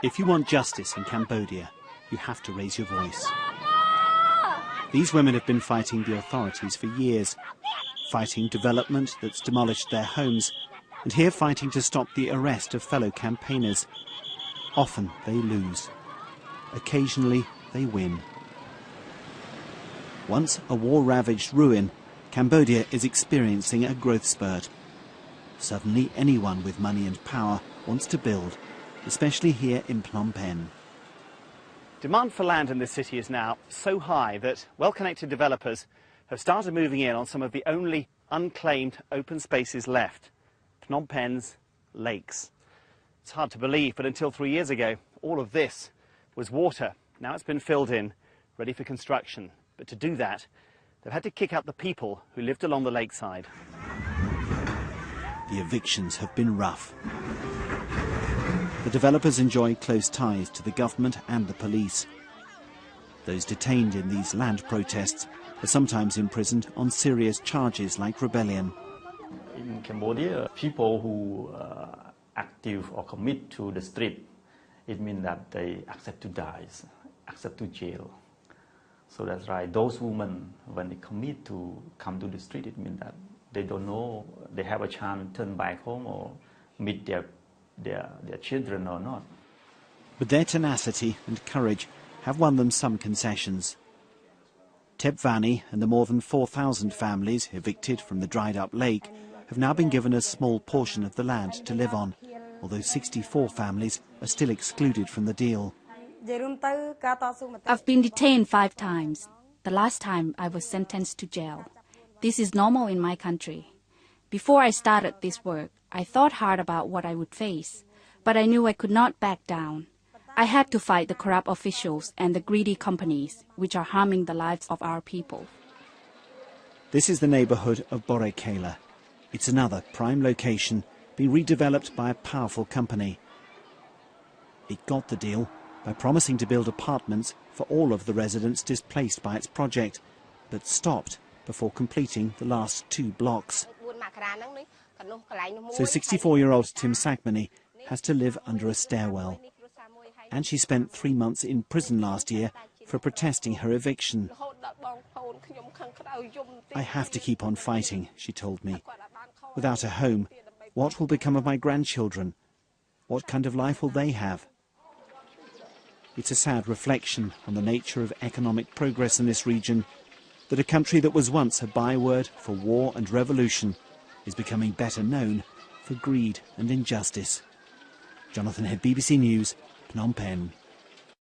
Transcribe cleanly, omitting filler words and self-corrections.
If you want justice in Cambodia, you have to raise your voice. These women have been fighting the authorities for years, fighting development that's demolished their homes, and here fighting to stop the arrest of fellow campaigners. Often they lose. Occasionally they win. Once a war-ravaged ruin, Cambodia is experiencing a growth spurt. Suddenly anyone with money and power wants to build, especially here in Phnom Penh. Demand for land in this city is now so high that well-connected developers have started moving in on some of the only unclaimed open spaces left, Phnom Penh's lakes. It's hard to believe, but until 3 years ago, all of this was water. Now it's been filled in, ready for construction. But to do that, they've had to kick out the people who lived along the lakeside. The evictions have been rough. The developers enjoy close ties to the government and the police. Those detained in these land protests are sometimes imprisoned on serious charges like rebellion. In Cambodia, people who are active or commit to the street, it means that they accept to die, accept to jail. So that's right. Those women, when they commit to come to the street, it means that they don't know they have a chance to turn back home or meet their children or not. But their tenacity and courage have won them some concessions. Tep Vanny and the more than 4,000 families evicted from the dried-up lake have now been given a small portion of the land to live on, although 64 families are still excluded from the deal. I've been detained 5 times. The last time I was sentenced to jail. This is normal in my country. Before I started this work, I thought hard about what I would face, but I knew I could not back down. I had to fight the corrupt officials and the greedy companies, which are harming the lives of our people. This is the neighbourhood of Bore Kela. It's another prime location being redeveloped by a powerful company. It got the deal by promising to build apartments for all of the residents displaced by its project, but stopped before completing the last 2 blocks. So 64-year-old Tim Sagmani has to live under a stairwell. And she spent 3 months in prison last year for protesting her eviction. I have to keep on fighting, she told me. Without a home, what will become of my grandchildren? What kind of life will they have? It's a sad reflection on the nature of economic progress in this region, that a country that was once a byword for war and revolution is becoming better known for greed and injustice. Jonathan Head, BBC News, Phnom Penh.